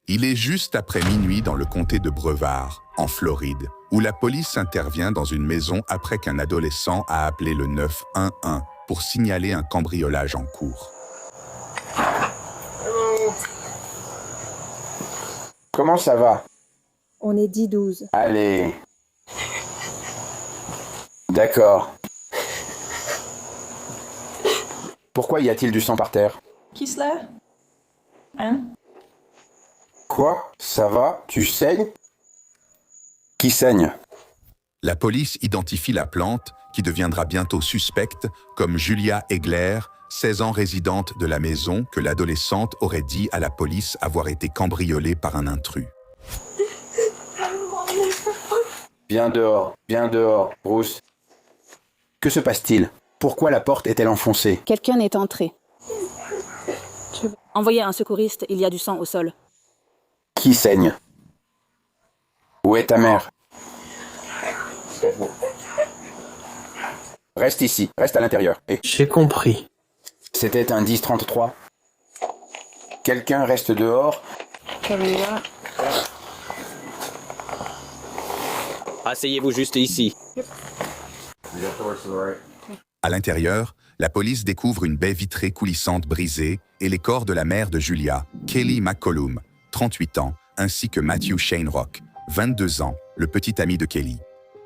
Il est juste après minuit dans le comté de Brevard, en Floride, où la police intervient dans une maison après qu'un adolescent a appelé le 911 pour signaler un cambriolage en cours. Comment ça va? On est 10-12. Allez. D'accord. Pourquoi y a-t-il du sang par terre? Qui cela? Hein? Quoi? Ça va? Tu saignes? Qui saigne? La police identifie la plante, qui deviendra bientôt suspecte, comme Julia Egler, 16 ans résidente de la maison que l'adolescente aurait dit à la police avoir été cambriolée par un intrus. Viens dehors, Bruce. Que se passe-t-il? Pourquoi la porte est-elle enfoncée? Quelqu'un est entré. Envoyez un secouriste, il y a du sang au sol. Qui saigne? Où est ta mère? Reste ici, reste à l'intérieur. J'ai compris. C'était un 10-33. Quelqu'un reste dehors. Asseyez-vous juste ici. À l'intérieur, la police découvre une baie vitrée coulissante brisée et les corps de la mère de Julia, Kelly McCollum, 38 ans, ainsi que Matthew Shanerock, 22 ans, le petit ami de Kelly.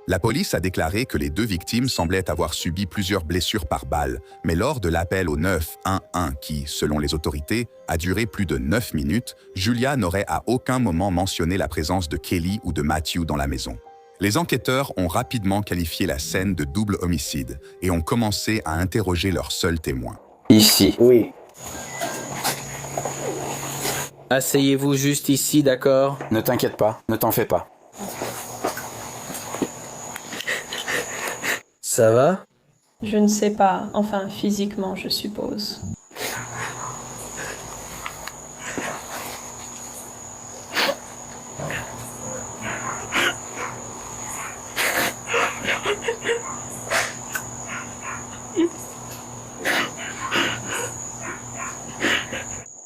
La police a déclaré que les deux victimes semblaient avoir subi plusieurs blessures par balle, mais lors de l'appel au 911 qui, selon les autorités, a duré plus de 9 minutes, Julia n'aurait à aucun moment mentionné la présence de Kelly ou de Matthew dans la maison. Les enquêteurs ont rapidement qualifié la scène de double homicide et ont commencé à interroger leur seul témoin. Ici. Oui. Asseyez-vous juste ici, d'accord? Ne t'inquiète pas, ne t'en fais pas. Ça va? Je ne sais pas, enfin physiquement je suppose.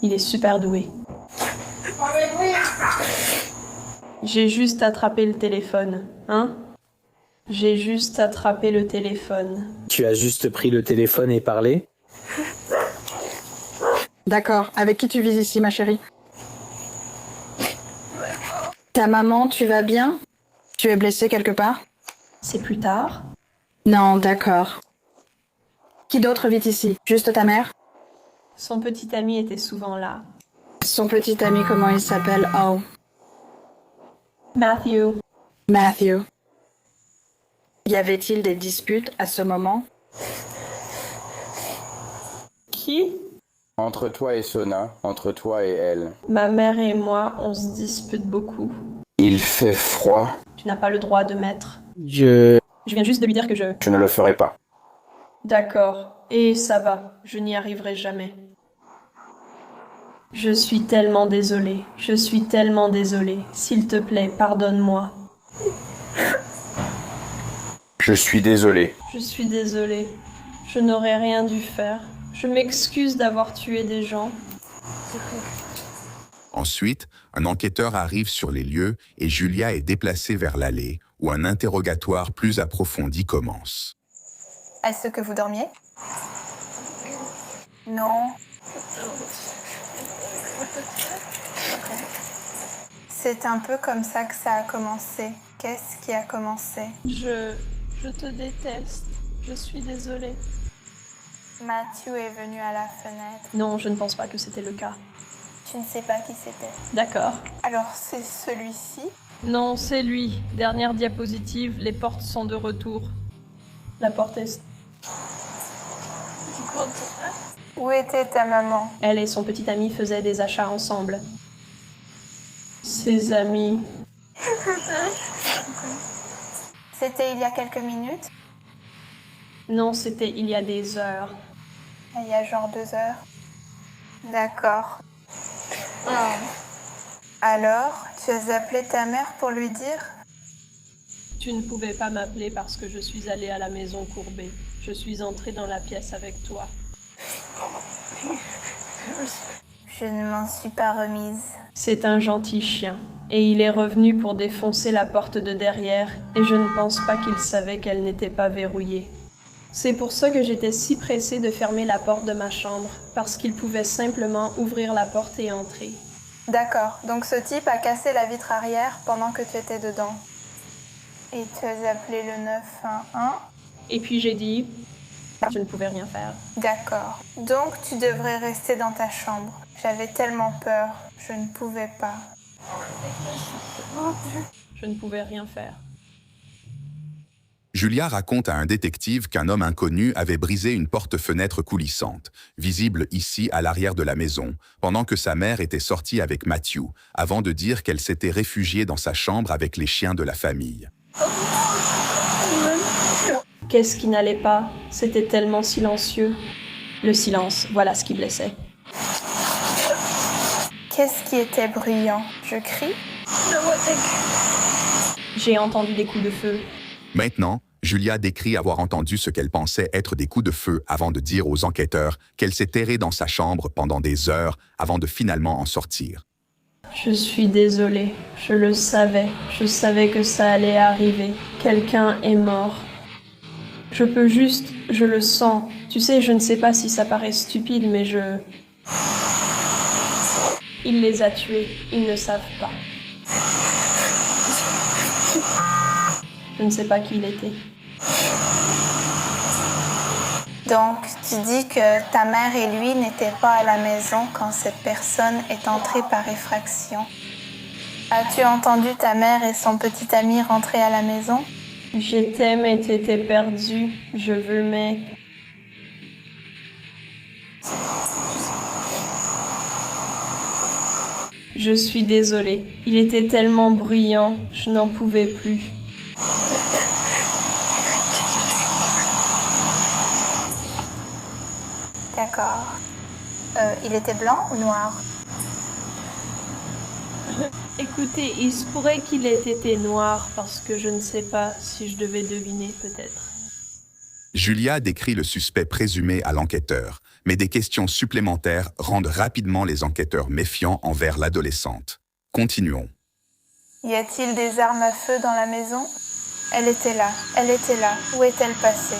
Il est super doué. J'ai juste attrapé le téléphone, hein? J'ai juste attrapé le téléphone. Tu as juste pris le téléphone et parlé? D'accord. Avec qui tu vis ici, ma chérie? Ta maman, tu vas bien? Tu es blessée quelque part? C'est plus tard? Non, d'accord. Qui d'autre vit ici? Juste ta mère? Son petit ami était souvent là. Son petit ami, comment il s'appelle? Oh, Matthew. Matthew. Y avait-il des disputes à ce moment? Qui? Entre toi et Sona, entre toi et elle. Ma mère et moi, on se dispute beaucoup. Il fait froid. Tu n'as pas le droit de mettre. Je Je viens juste de lui dire que Je ne le ferai pas. D'accord. Et ça va. Je n'y arriverai jamais. Je suis tellement désolée. Je suis tellement désolée. S'il te plaît, pardonne-moi. Je suis désolé. Je suis désolée. Je n'aurais rien dû faire. Je m'excuse d'avoir tué des gens. Ensuite, un enquêteur arrive sur les lieux et Julia est déplacée vers l'allée, où un interrogatoire plus approfondi commence. Est-ce que vous dormiez? Non. C'est un peu comme ça que ça a commencé. Qu'est-ce qui a commencé? Je te déteste. Je suis désolée. Matthew est venu à la fenêtre. Non, je ne pense pas que c'était le cas. Tu ne sais pas qui c'était. D'accord. Alors c'est celui-ci? Non, c'est lui. Dernière diapositive, les portes sont de retour. La porte est... Où était ta maman? Elle et son petit ami faisaient des achats ensemble. Ses amis... C'était il y a quelques minutes? Non, c'était il y a des heures. Il y a genre 2 heures. D'accord. Alors, tu as appelé ta mère pour lui dire? Tu ne pouvais pas m'appeler parce que je suis allée à la maison courbée. Je suis entrée dans la pièce avec toi. Je ne m'en suis pas remise. C'est un gentil chien. Et il est revenu pour défoncer la porte de derrière, et je ne pense pas qu'il savait qu'elle n'était pas verrouillée. C'est pour ça que j'étais si pressée de fermer la porte de ma chambre, parce qu'il pouvait simplement ouvrir la porte et entrer. D'accord, donc ce type a cassé la vitre arrière pendant que tu étais dedans. Et tu as appelé le 911. Et puis j'ai dit, je ne pouvais rien faire. D'accord. Donc tu devrais rester dans ta chambre. J'avais tellement peur, je ne pouvais pas. Je ne pouvais rien faire. Julia raconte à un détective qu'un homme inconnu avait brisé une porte-fenêtre coulissante, visible ici à l'arrière de la maison, pendant que sa mère était sortie avec Matthew, avant de dire qu'elle s'était réfugiée dans sa chambre avec les chiens de la famille. Qu'est-ce qui n'allait pas? C'était tellement silencieux. Le silence, voilà ce qui blessait. Qu'est-ce qui était bruyant? Je crie? J'ai entendu des coups de feu. Maintenant, Julia décrit avoir entendu ce qu'elle pensait être des coups de feu avant de dire aux enquêteurs qu'elle s'est terrée dans sa chambre pendant des heures avant de finalement en sortir. Je suis désolée, je le savais. Je savais que ça allait arriver. Quelqu'un est mort. Je le sens. Tu sais, je ne sais pas si ça paraît stupide, mais Il les a tués, ils ne savent pas. Je ne sais pas qui il était. Donc, tu dis que ta mère et lui n'étaient pas à la maison quand cette personne est entrée par effraction. As-tu entendu ta mère et son petit ami rentrer à la maison? J'étais, mais t'étais perdue. Je veux, mais... Je suis désolée. Il était tellement bruyant, je n'en pouvais plus. D'accord. Il était blanc ou noir? Écoutez, il se pourrait qu'il ait été noir, parce que je ne sais pas si je devais deviner, peut-être. Julia décrit le suspect présumé à l'enquêteur, mais des questions supplémentaires rendent rapidement les enquêteurs méfiants envers l'adolescente. Continuons. Y a-t-il des armes à feu dans la maison? Elle était là. Elle était là. Où est-elle passée?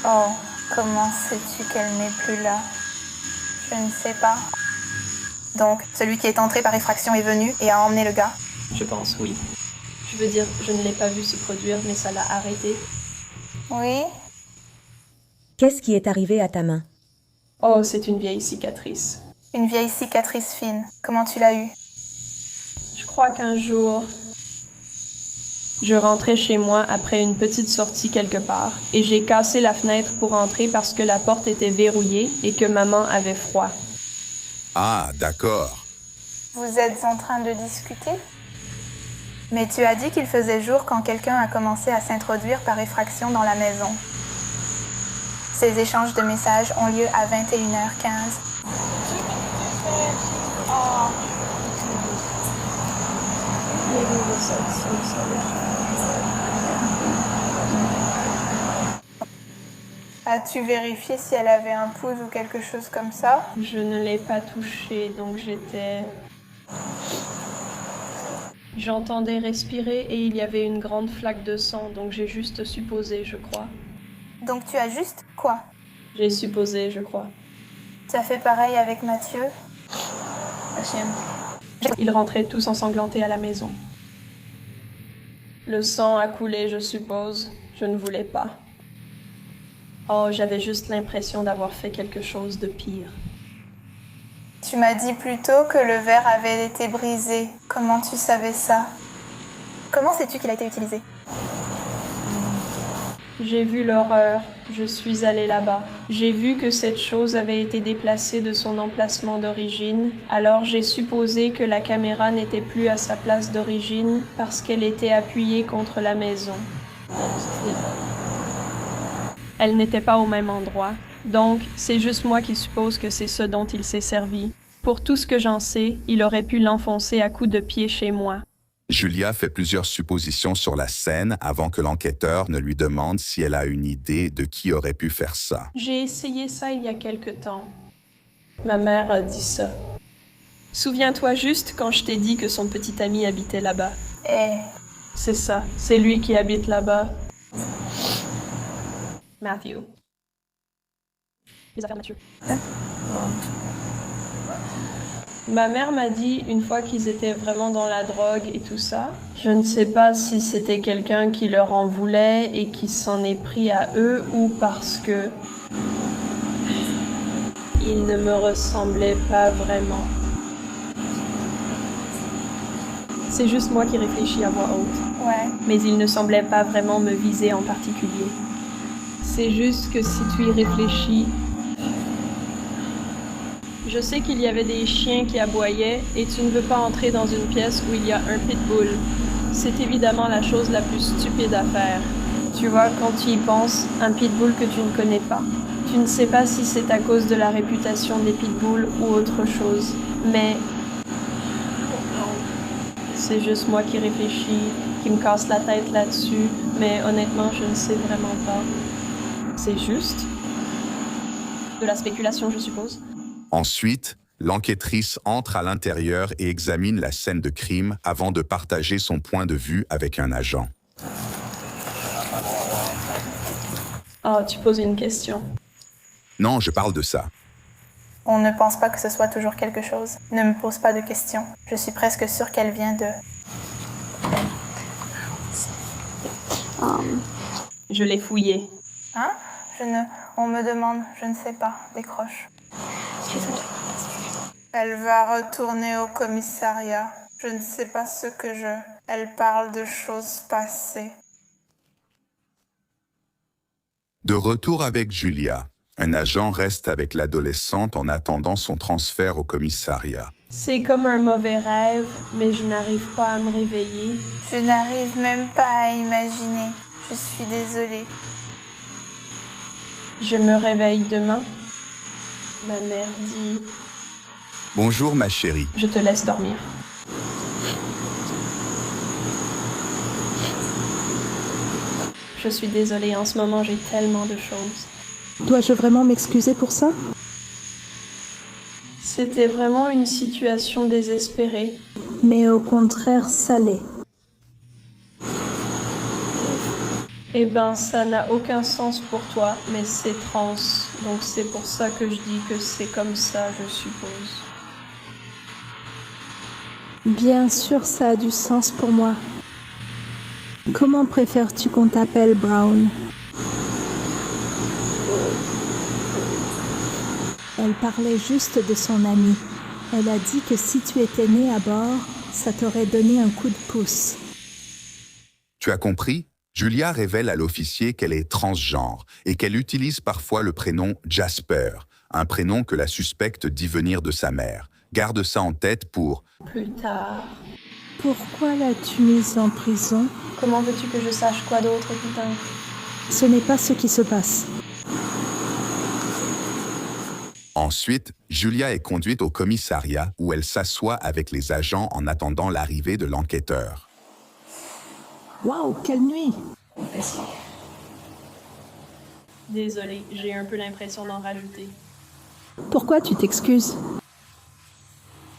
Oh, comment sais-tu qu'elle n'est plus là? Je ne sais pas. Donc, celui qui est entré par effraction est venu et a emmené le gars? Je pense, oui. Je veux dire, je ne l'ai pas vu se produire, mais ça l'a arrêté. Oui? Qu'est-ce qui est arrivé à ta main? Oh, c'est une vieille cicatrice. Une vieille cicatrice fine. Comment tu l'as eue? Je crois qu'un jour, je rentrais chez moi après une petite sortie quelque part, et j'ai cassé la fenêtre pour entrer parce que la porte était verrouillée et que maman avait froid. Ah, d'accord. Vous êtes en train de discuter? Mais tu as dit qu'il faisait jour quand quelqu'un a commencé à s'introduire par effraction dans la maison. Ces échanges de messages ont lieu à 21h15. As-tu vérifié si elle avait un pouce ou quelque chose comme ça? Je ne l'ai pas touchée, donc J'entendais respirer et il y avait une grande flaque de sang, donc j'ai juste supposé, je crois. Donc tu as juste quoi? J'ai supposé, je crois. Tu as fait pareil avec Mathieu? Ils rentraient tous ensanglantés à la maison. Le sang a coulé, je suppose. Je ne voulais pas. Oh, j'avais juste l'impression d'avoir fait quelque chose de pire. Tu m'as dit plus tôt que le verre avait été brisé. Comment tu savais ça? Comment sais-tu qu'il a été utilisé? J'ai vu l'horreur. Je suis allée là-bas. J'ai vu que cette chose avait été déplacée de son emplacement d'origine. Alors j'ai supposé que la caméra n'était plus à sa place d'origine parce qu'elle était appuyée contre la maison. Elle n'était pas au même endroit. Donc, c'est juste moi qui suppose que c'est ce dont il s'est servi. Pour tout ce que j'en sais, il aurait pu l'enfoncer à coups de pied chez moi. Julia fait plusieurs suppositions sur la scène avant que l'enquêteur ne lui demande si elle a une idée de qui aurait pu faire ça. J'ai essayé ça il y a quelque temps. Ma mère a dit ça. Souviens-toi juste quand je t'ai dit que son petit ami habitait là-bas. Et C'est ça, c'est lui qui habite là-bas. Matthew. Les affaires Mathieu. Ma mère m'a dit, une fois qu'ils étaient vraiment dans la drogue et tout ça, je ne sais pas si c'était quelqu'un qui leur en voulait et qui s'en est pris à eux ou parce que ils ne me ressemblaient pas vraiment. C'est juste moi qui réfléchis à voix haute. ouais. Mais il ne semblait pas vraiment me viser en particulier. C'est juste que si tu y réfléchis, je sais qu'il y avait des chiens qui aboyaient et tu ne veux pas entrer dans une pièce où il y a un pitbull. C'est évidemment la chose la plus stupide à faire. Tu vois, quand tu y penses, un pitbull que tu ne connais pas. Tu ne sais pas si c'est à cause de la réputation des pitbulls ou autre chose, mais c'est juste moi qui réfléchis, qui me casse la tête là-dessus, mais honnêtement, je ne sais vraiment pas. C'est juste de la spéculation, je suppose. Ensuite, l'enquêtrice entre à l'intérieur et examine la scène de crime avant de partager son point de vue avec un agent. Oh, tu poses une question. Non, je parle de ça. On ne pense pas que ce soit toujours quelque chose. Ne me pose pas de questions. Je suis presque sûre qu'elle vient de... Je l'ai fouillé. Hein? On me demande, je ne sais pas. Décroche. Elle va retourner au commissariat. Je ne sais pas ce que je... Elle parle de choses passées. De retour avec Julia, un agent reste avec l'adolescente en attendant son transfert au commissariat. C'est comme un mauvais rêve, mais je n'arrive pas à me réveiller. Je n'arrive même pas à imaginer. Je suis désolée. Je me réveille demain. Ma mère dit Bonjour ma chérie. « Je te laisse dormir ». Je suis désolée, en ce moment j'ai tellement de choses. Dois-je vraiment m'excuser pour ça? C'était vraiment une situation désespérée. Mais au contraire, ça l'est. Eh ben, ça n'a aucun sens pour toi, mais c'est trans. Donc c'est pour ça que je dis que c'est comme ça, je suppose. Bien sûr, ça a du sens pour moi. Comment préfères-tu qu'on t'appelle, Brown? Elle parlait juste de son amie. Elle a dit que si tu étais né à bord, ça t'aurait donné un coup de pouce. Tu as compris? Julia révèle à l'officier qu'elle est transgenre et qu'elle utilise parfois le prénom Jasper, un prénom que la suspecte dit venir de sa mère. Garde ça en tête pour... Plus tard. Pourquoi l'as-tu mise en prison? Comment veux-tu que je sache quoi d'autre, putain? Ce n'est pas ce qui se passe. Ensuite, Julia est conduite au commissariat où elle s'assoit avec les agents en attendant l'arrivée de l'enquêteur. Waouh, quelle nuit! Désolée, j'ai un peu l'impression d'en rajouter. Pourquoi tu t'excuses?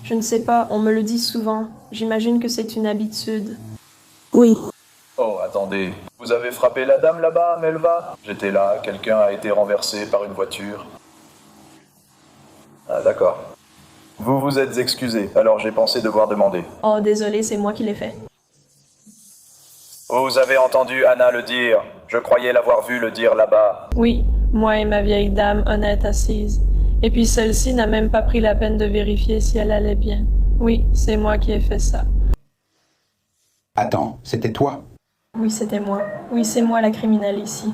Je ne sais pas, on me le dit souvent. J'imagine que c'est une habitude. Oui. Oh, attendez. Vous avez frappé la dame là-bas, Melva? J'étais là, quelqu'un a été renversé par une voiture. Ah, d'accord. Vous vous êtes excusé, alors j'ai pensé devoir demander. Oh, désolé, c'est moi qui l'ai fait. Vous avez entendu Anna le dire. Je croyais l'avoir vu le dire là-bas. Oui, moi et ma vieille dame honnête assise. Et puis celle-ci n'a même pas pris la peine de vérifier si elle allait bien. Oui, c'est moi qui ai fait ça. Attends, c'était toi? Oui, c'était moi. Oui, c'est moi la criminelle ici.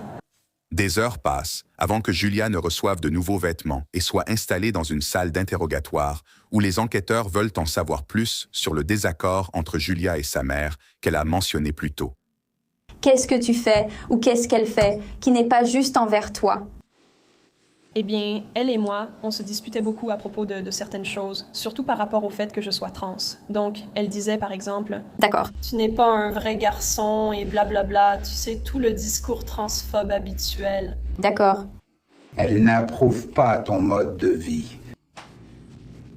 Des heures passent avant que Julia ne reçoive de nouveaux vêtements et soit installée dans une salle d'interrogatoire où les enquêteurs veulent en savoir plus sur le désaccord entre Julia et sa mère qu'elle a mentionné plus tôt. Qu'est-ce que tu fais ou qu'est-ce qu'elle fait qui n'est pas juste envers toi? Eh bien, elle et moi, on se disputait beaucoup à propos de certaines choses, surtout par rapport au fait que je sois trans. Donc, elle disait par exemple « D'accord. Tu n'es pas un vrai garçon et blablabla, tu sais, tout le discours transphobe habituel. » D'accord. Elle n'approuve pas ton mode de vie.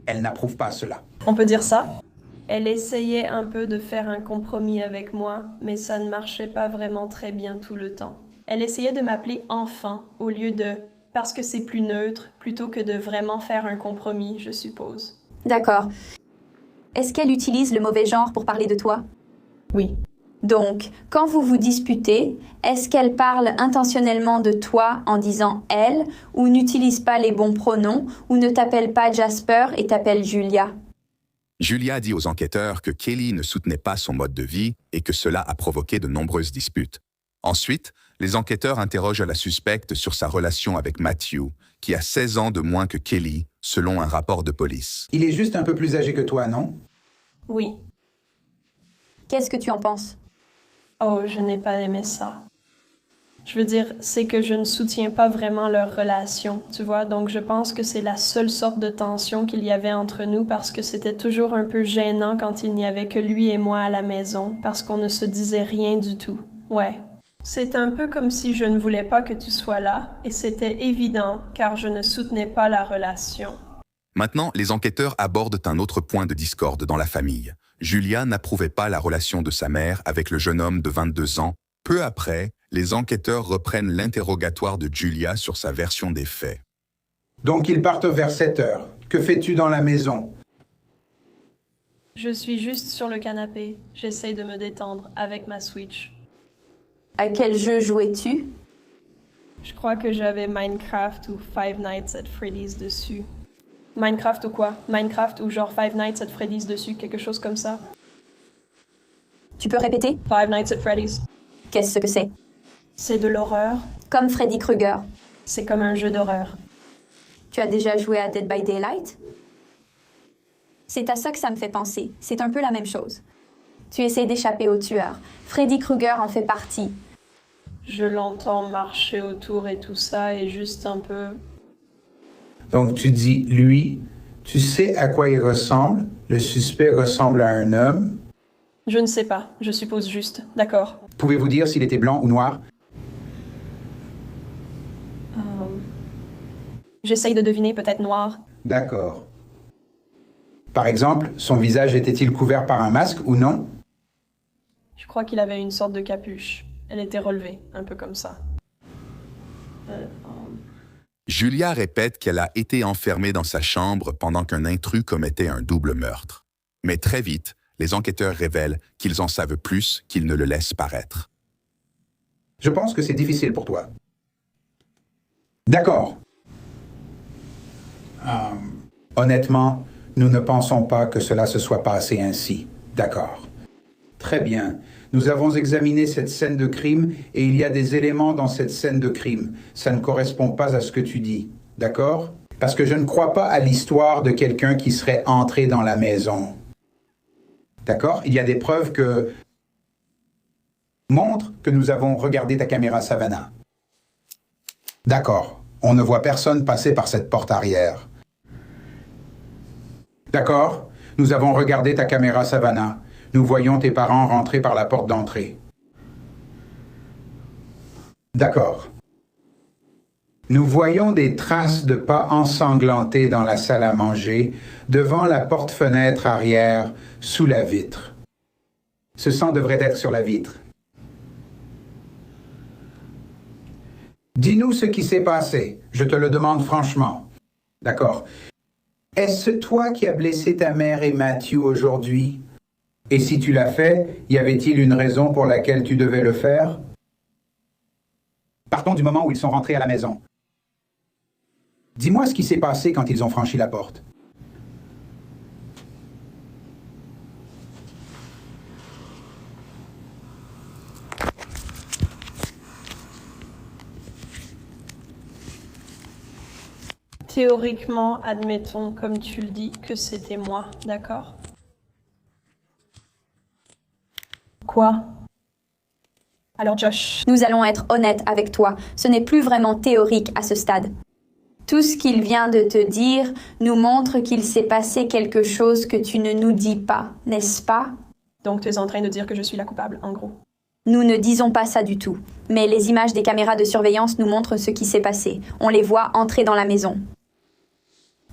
Elle n'approuve pas cela. On peut dire ça? Elle essayait un peu de faire un compromis avec moi, mais ça ne marchait pas vraiment très bien tout le temps. Elle essayait de m'appeler enfant au lieu de parce que c'est plus neutre, plutôt que de vraiment faire un compromis, je suppose. D'accord. Est-ce qu'elle utilise le mauvais genre pour parler de toi? Oui. Donc, quand vous vous disputez, est-ce qu'elle parle intentionnellement de toi en disant « elle » ou n'utilise pas les bons pronoms ou ne t'appelle pas Jasper et t'appelle Julia? Julia dit aux enquêteurs que Kelly ne soutenait pas son mode de vie et que cela a provoqué de nombreuses disputes. Ensuite, les enquêteurs interrogent la suspecte sur sa relation avec Matthew, qui a 16 ans de moins que Kelly, selon un rapport de police. Il est juste un peu plus âgé que toi, non? Oui. Qu'est-ce que tu en penses? Oh, je n'ai pas aimé ça. Je veux dire, c'est que je ne soutiens pas vraiment leur relation, tu vois, donc je pense que c'est la seule sorte de tension qu'il y avait entre nous parce que c'était toujours un peu gênant quand il n'y avait que lui et moi à la maison, parce qu'on ne se disait rien du tout. Ouais. C'est un peu comme si je ne voulais pas que tu sois là, et c'était évident, car je ne soutenais pas la relation. Maintenant, les enquêteurs abordent un autre point de discorde dans la famille. Julia n'approuvait pas la relation de sa mère avec le jeune homme de 22 ans. Peu après, les enquêteurs reprennent l'interrogatoire de Julia sur sa version des faits. Donc ils partent vers 7 heures. Que fais-tu dans la maison? Je suis juste sur le canapé. J'essaye de me détendre avec ma Switch. À quel jeu jouais-tu? Je crois que j'avais Minecraft ou Five Nights at Freddy's dessus. Minecraft ou quoi? Minecraft ou genre Five Nights at Freddy's dessus, quelque chose comme ça. Tu peux répéter? Five Nights at Freddy's. Qu'est-ce que c'est? C'est de l'horreur. Comme Freddy Krueger. C'est comme un jeu d'horreur. Tu as déjà joué à Dead by Daylight? C'est à ça que ça me fait penser. C'est un peu la même chose. Tu essaies d'échapper au tueur. Freddy Krueger en fait partie. Je l'entends marcher autour et tout ça, et juste un peu... Donc tu dis, lui, tu sais à quoi il ressemble? Le suspect ressemble à un homme? Je ne sais pas, je suppose juste. D'accord. Pouvez-vous dire s'il était blanc ou noir? J'essaye de deviner, peut-être noir. D'accord. Par exemple, son visage était-il couvert par un masque ou non? Je crois qu'il avait une sorte de capuche. Elle était relevée, un peu comme ça. Julia répète qu'elle a été enfermée dans sa chambre pendant qu'un intrus commettait un double meurtre. Mais très vite, les enquêteurs révèlent qu'ils en savent plus qu'ils ne le laissent paraître. Je pense que c'est difficile pour toi. D'accord. Honnêtement, nous ne pensons pas que cela se soit passé ainsi. D'accord. Très bien. Nous avons examiné cette scène de crime et il y a des éléments dans cette scène de crime. Ça ne correspond pas à ce que tu dis. D'accord? Parce que je ne crois pas à l'histoire de quelqu'un qui serait entré dans la maison. D'accord? Il y a des preuves que montrent que nous avons regardé ta caméra Savannah. D'accord. On ne voit personne passer par cette porte arrière. D'accord? Nous avons regardé ta caméra Savannah. Nous voyons tes parents rentrer par la porte d'entrée. D'accord. Nous voyons des traces de pas ensanglantés dans la salle à manger, devant la porte-fenêtre arrière, sous la vitre. Ce sang devrait être sur la vitre. Dis-nous ce qui s'est passé. Je te le demande franchement. D'accord. Est-ce toi qui as blessé ta mère et Matthew aujourd'hui? Et si tu l'as fait, y avait-il une raison pour laquelle tu devais le faire? Partons du moment où ils sont rentrés à la maison. Dis-moi ce qui s'est passé quand ils ont franchi la porte. Théoriquement, admettons, comme tu le dis, que c'était moi, d'accord? Quoi? Alors Josh, Nous allons être honnêtes avec toi. Ce n'est plus vraiment théorique à ce stade. Tout ce qu'il vient de te dire nous montre qu'il s'est passé quelque chose que tu ne nous dis pas, n'est-ce pas? donc tu es en train de dire que je suis la coupable, en gros. Nous ne disons pas ça du tout. Mais les images des caméras de surveillance nous montrent ce qui s'est passé. On les voit entrer dans la maison.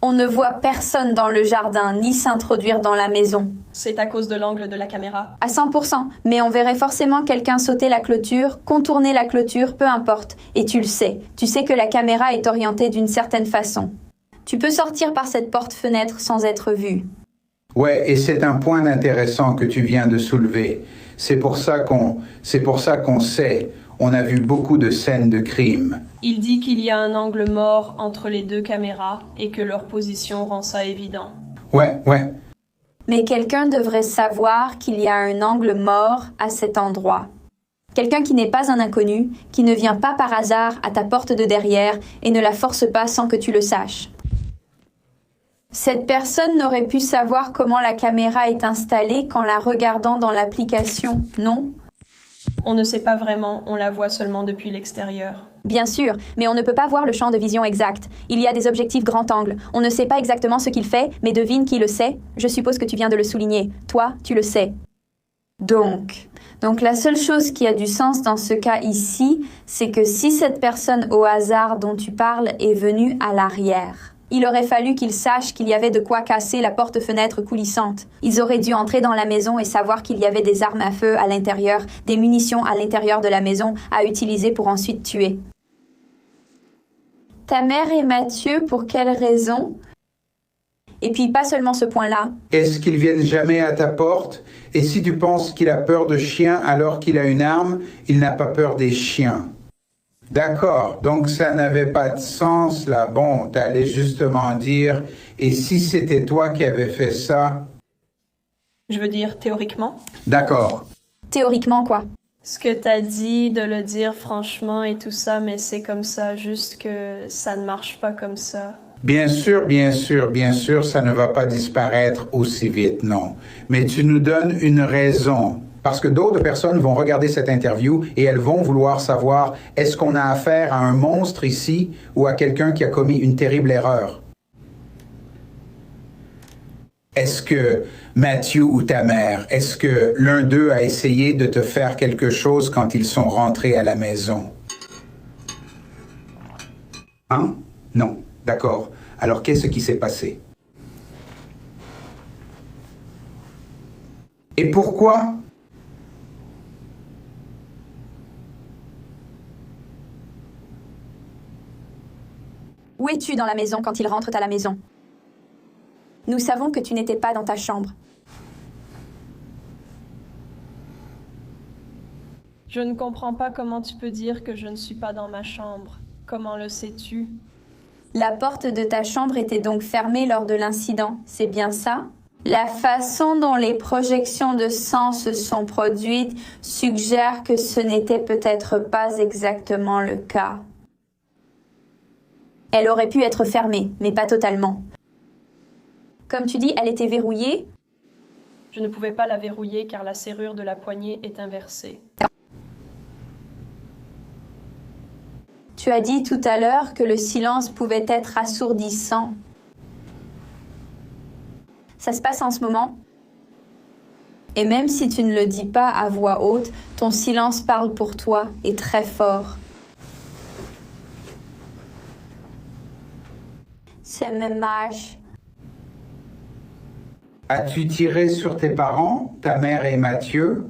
On ne voit personne dans le jardin ni s'introduire dans la maison. C'est à cause de l'angle de la caméra. À 100%, mais on verrait forcément quelqu'un sauter la clôture, contourner la clôture, peu importe. Et tu le sais. Tu sais que la caméra est orientée d'une certaine façon. Tu peux sortir par cette porte-fenêtre sans être vu. Ouais, et c'est un point intéressant que tu viens de soulever. C'est pour ça qu'on sait. On a vu beaucoup de scènes de crime. Il dit qu'il y a un angle mort entre les deux caméras et que leur position rend ça évident. Ouais. Mais quelqu'un devrait savoir qu'il y a un angle mort à cet endroit. Quelqu'un qui n'est pas un inconnu, qui ne vient pas par hasard à ta porte de derrière et ne la force pas sans que tu le saches. Cette personne n'aurait pu savoir comment la caméra est installée qu'en la regardant dans l'application, non? On ne sait pas vraiment, on la voit seulement depuis l'extérieur. Bien sûr, mais on ne peut pas voir le champ de vision exact. Il y a des objectifs grand angle. On ne sait pas exactement ce qu'il fait, mais devine qui le sait. Je suppose que tu viens de le souligner. Toi, tu le sais. Donc la seule chose qui a du sens dans ce cas ici, c'est que si cette personne au hasard dont tu parles est venue à l'arrière, il aurait fallu qu'ils sachent qu'il y avait de quoi casser la porte-fenêtre coulissante. Ils auraient dû entrer dans la maison et savoir qu'il y avait des armes à feu à l'intérieur, des munitions à l'intérieur de la maison à utiliser pour ensuite tuer. Ta mère et Mathieu, pour quelle raison? Et puis pas seulement ce point-là. Est-ce qu'ils viennent jamais à ta porte? Et si tu penses qu'il a peur de chiens alors qu'il a une arme, il n'a pas peur des chiens. D'accord, donc ça n'avait pas de sens là. Bon, t'allais justement dire, et si c'était toi qui avais fait ça? Je veux dire, théoriquement. D'accord. Théoriquement quoi? Ce que t'as dit, de le dire franchement et tout ça, mais c'est comme ça, juste que ça ne marche pas comme ça. Bien sûr, ça ne va pas disparaître aussi vite, non. Mais tu nous donnes une raison. Parce que d'autres personnes vont regarder cette interview et elles vont vouloir savoir, est-ce qu'on a affaire à un monstre ici ou à quelqu'un qui a commis une terrible erreur? Est-ce que Mathieu ou ta mère, est-ce que l'un d'eux a essayé de te faire quelque chose quand ils sont rentrés à la maison? Hein? Non. D'accord. Alors qu'est-ce qui s'est passé? Et pourquoi? Où es-tu dans la maison quand ils rentrent à la maison? Nous savons que tu n'étais pas dans ta chambre. Je ne comprends pas comment tu peux dire que je ne suis pas dans ma chambre. Comment le sais-tu? La porte de ta chambre était donc fermée lors de l'incident, c'est bien ça? La façon dont les projections de sang se sont produites suggère que ce n'était peut-être pas exactement le cas. Elle aurait pu être fermée, mais pas totalement. Comme tu dis, elle était verrouillée? Je ne pouvais pas la verrouiller car la serrure de la poignée est inversée. Tu as dit tout à l'heure que le silence pouvait être assourdissant. Ça se passe en ce moment? Et même si tu ne le dis pas à voix haute, ton silence parle pour toi et très fort. C'est dommage. As-tu tiré sur tes parents, ta mère et Mathieu?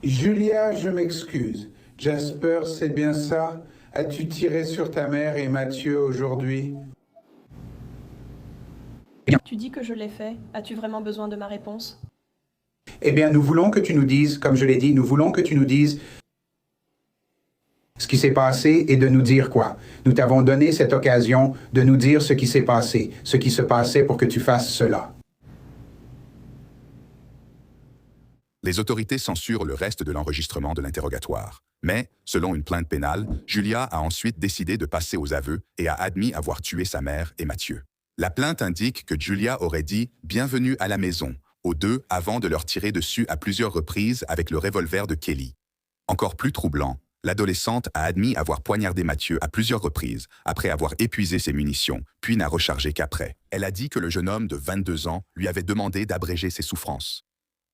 Julia, je m'excuse. Jasper, c'est bien ça? As-tu tiré sur ta mère et Mathieu aujourd'hui? Tu dis que je l'ai fait. As-tu vraiment besoin de ma réponse? Eh bien, nous voulons que tu nous dises, comme je l'ai dit, nous voulons que tu nous dises ce qui s'est passé et de nous dire quoi. Nous t'avons donné cette occasion de nous dire ce qui s'est passé, ce qui se passait pour que tu fasses cela. Les autorités censurent le reste de l'enregistrement de l'interrogatoire. Mais, selon une plainte pénale, Julia a ensuite décidé de passer aux aveux et a admis avoir tué sa mère et Mathieu. La plainte indique que Julia aurait dit « Bienvenue à la maison » aux deux avant de leur tirer dessus à plusieurs reprises avec le revolver de Kelly. Encore plus troublant, L'adolescente a admis avoir poignardé Mathieu à plusieurs reprises, après avoir épuisé ses munitions, puis n'a rechargé qu'après. Elle a dit que le jeune homme de 22 ans lui avait demandé d'abréger ses souffrances.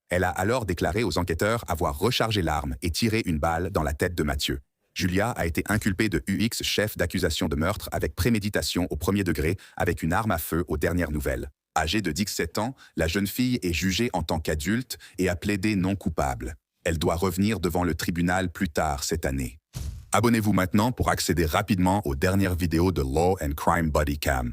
Elle a alors déclaré aux enquêteurs avoir rechargé l'arme et tiré une balle dans la tête de Mathieu. Julia a été inculpée de UX, chef d'accusation de meurtre avec préméditation au premier degré avec une arme à feu aux dernières nouvelles. Âgée de 17 ans, la jeune fille est jugée en tant qu'adulte et a plaidé non coupable. Elle doit revenir devant le tribunal plus tard cette année. Abonnez-vous maintenant pour accéder rapidement aux dernières vidéos de Law and Crime Bodycam.